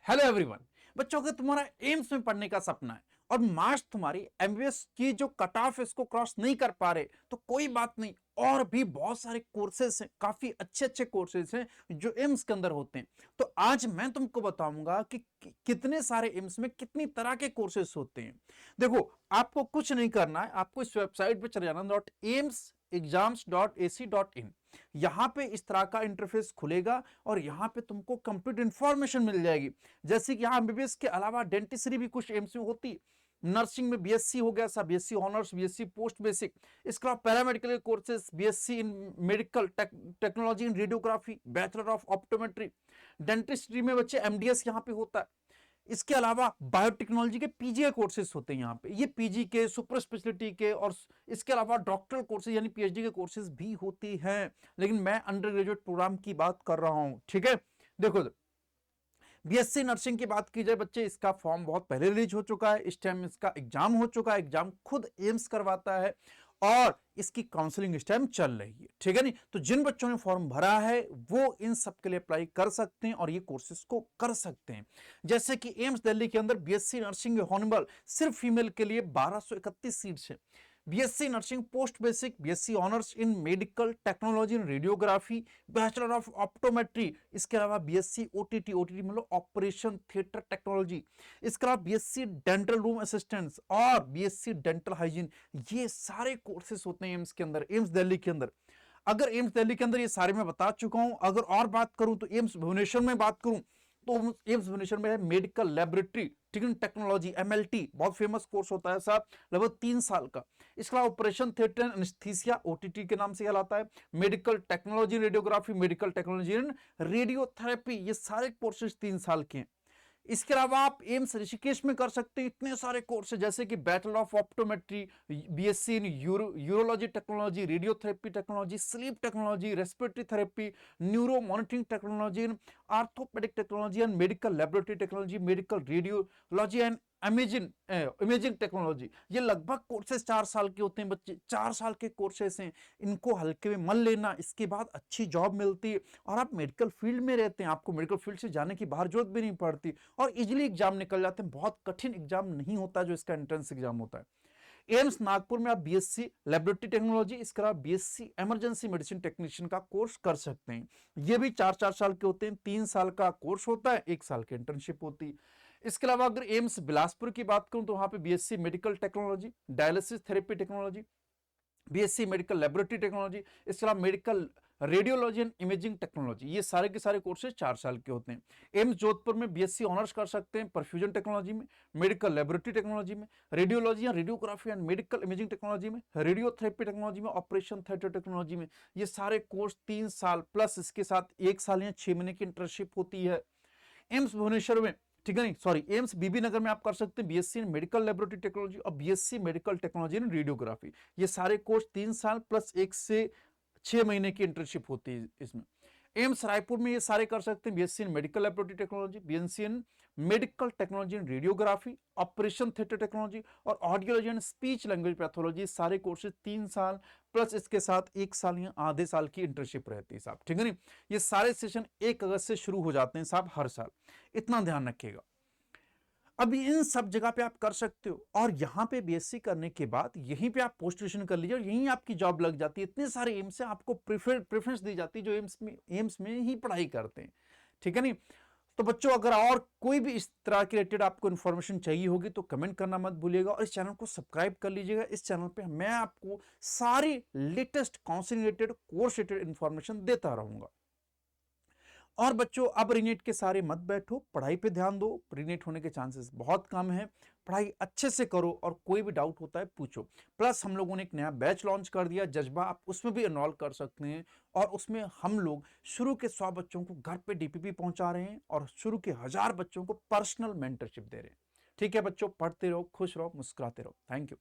Hello everyone. बच्चों, अगर तुम्हारा एम्स में पढ़ने का सपना है और मार्क्स तुम्हारी एमबीबीएस की जो कट ऑफ है इसको क्रॉस नहीं कर पा रहे, तो कोई बात नहीं। और भी बहुत सारे कोर्सेज हैं, काफी अच्छे अच्छे कोर्सेज हैं जो एम्स के अंदर होते हैं। तो आज मैं तुमको बताऊंगा कि कितने सारे एम्स में कितनी तरह के कोर्सेज होते हैं। देखो, आपको कुछ नहीं करना है, आपको इस वेबसाइट पे चले जाना .amsexams.ac.in। यहां पे इस तरह का इंटरफेस खुलेगा और यहां पे तुमको कंप्लीट इंफॉर्मेशन मिल जाएगी। जैसे कि यहां एमबीबीएस के अलावा डेंटिस्ट्री भी कुछ एम्स में होती है। नर्सिंग में बीएससी हो गया, सब BSc honours, BSc post basic. इसके अलावा paramedical courses, BSc in medical technology in radiography, bachelor of optometry. Dentistry में बच्चे एमडीएस यहां पे होता है। इसके अलावा बायोटेक्नोलॉजी के पीजी कोर्सेज होते हैं यहाँ पे, ये पीजी के, सुपर स्पेशलिटी के, और इसके अलावा डॉक्टरल कोर्सेज यानी पीएचडी के कोर्सेज भी होते हैं। लेकिन मैं अंडर ग्रेजुएट प्रोग्राम की बात कर रहा हूं, ठीक है। देखो, बीएससी नर्सिंग की बात की जाए बच्चे, इसका फॉर्म बहुत पहले रिलीज हो चुका है। इस टाइम इसका एग्जाम हो चुका है, एग्जाम खुद एम्स करवाता है और इसकी काउंसलिंग इस टाइम चल रही है, ठीक है नहीं। तो जिन बच्चों ने फॉर्म भरा है वो इन सब के लिए अप्लाई कर सकते हैं और ये कोर्सेज को कर सकते हैं। जैसे कि एम्स दिल्ली के अंदर बीएससी नर्सिंग हॉर्निबल सिर्फ फीमेल के लिए 1231 सीट्स है। BSc nursing post basic, BSc honours in medical technology in radiography, bachelor of optometry, इसके अलावा बीएससी ओटीटी, ओटीटी मतलब ऑपरेशन थिएटर टेक्नोलॉजी, इसके अलावा बीएससी डेंटल रूम असिस्टेंट्स और बीएससी डेंटल हाइजीन। ये सारे कोर्सेज होते हैं एम्स के अंदर, एम्स दिल्ली के अंदर। अगर एम्स दिल्ली के अंदर ये सारे मैं बता चुका हूं, अगर और बात करूं तो एम्स भुवनेश्वर में बात करूं तो एम्स भुवनेश्वर में है मेडिकल लेबोरेटरी टेक्नोलॉजी, एमएलटी, बहुत फेमस कोर्स होता है साहब, लगभग 3 साल का। इसके अलावा ऑपरेशन थिएटर एनेस्थीसिया, ओटीटी के नाम से कहलाता है। Medical technology radiography, medical technology radiotherapy, ये सारे कोर्सेज 3 साल के हैं। इसके अलावा आप एम्स ऋषिकेश में कर सकते हैं इतने सारे कोर्स जैसे कि bachelor of optometry, BSc in urology technology, radiotherapy technology, sleep technology, respiratory therapy, neuro monitoring technology, orthopaedic technology and medical laboratory technology, medical radiology and imaging technology. ये लगभग कोर्सेज 4 साल के होते हैं बच्चे, 4 साल के कोर्सेज हैं। इनको हल्के में मन लेना, इसके बाद अच्छी जॉब मिलती है और आप मेडिकल फील्ड में रहते हैं, आपको मेडिकल फील्ड से जाने की बाहर जरूरत भी नहीं पड़ती और इजीली एग्जाम निकल जाते हैं। बहुत कठिन एग्जाम नहीं होता जो इसका एंट्रेंस एग्जाम होता है। एम्स नागपुर में आप बीएससी लेबोरेटरी टेक्नोलॉजी, इसके अलावा बीएससी इमरजेंसी मेडिसिन टेक्नीशियन का कोर्स कर सकते हैं। ये भी 4-4 साल के होते हैं, 3 साल का कोर्स होता है, 1 साल की इंटर्नशिप होती है। इसके अलावा अगर एम्स बिलासपुर की बात करूं तो वहां पे BSc medical technology, dialysis therapy technology, BSc medical laboratory technology, इसके अलावा medical radiology and imaging technology, ये सारे के सारे कोर्सेज 4 साल के होते हैं। एम्स जोधपुर में बीएससी ऑनर्स कर सकते हैं परफ्यूजन टेक्नोलॉजी में, मेडिकल लेबोरेटरी टेक्नोलॉजी में, रेडियोलॉजी या radiography and medical imaging technology में, रेडियोथेरेपी टेक्नोलॉजी में, ऑपरेशन थिएटर टेक्नोलॉजी में। ये सारे कोर्स 3 साल प्लस इसके साथ 1 साल या 6 महीने की इंटर्नशिप होती है। एम्स भुवनेश्वर में, ठीक है नहीं, सॉरी, एम्स बीबी नगर में आप कर सकते हैं BSc in medical laboratory technology और BSc medical technology in radiography. ये सारे कोर्स 3 साल प्लस 1 से 6 महीने की इंटर्नशिप होती है इसमें। एम्स रायपुर में ये सारे कर सकते हैं BSc in medical laboratory technology, BSc in medical technology in radiography, operation theatre technology और audiology and speech language pathology. सारे कोर्सेज 3 साल प्लस इसके साथ 1 साल या आधे साल की इंटर्नशिप रहती है साहब, ठीक है नहीं। ये सारे सेशन 1 अगस्त से शुरू हो जाते हैं साहब हर साल, इतना ध्यान रखिएगा। अब इन सब जगह पे आप कर सकते हो और यहां पे बीएससी करने के बाद यहीं पे आप पोस्ट ग्रेजुएशन कर लीजिए और यहीं आपकी जॉब लग जाती है। इतने सारे एम्स से आपको प्रेफरेंस दी जाती है जो एम्स में ही पढ़ाई करते हैं, ठीक है नहीं। तो बच्चों, अगर और कोई भी इस तरह के रिलेटेड आपको इन्फॉर्मेशन चाहिए होगी तो कमेंट करना मत भूलिएगा और इस चैनल को सब्सक्राइब कर लीजिएगा। इस चैनल पे मैं आपको सारी latest counselling related, course related information देता रहूंगा। और बच्चों, अब रीनेट के सारे मत बैठो, पढ़ाई पे ध्यान दो। रीनेट होने के चांसेस बहुत कम है, पढ़ाई अच्छे से करो और कोई भी डाउट होता है पूछो। प्लस हम लोगों ने एक नया बैच लॉन्च कर दिया जज्बा, आप उसमें भी एनरोल कर सकते हैं और उसमें हम लोग शुरू के 100 बच्चों को घर पे डीपीपी पहुंचा रहे हैं और शुरू के 1000 बच्चों को पर्सनल मेंटरशिप दे रहे हैं। ठीक है बच्चों, पढ़ते रहो, खुश रहो, मुस्कुराते रहो। Thank you.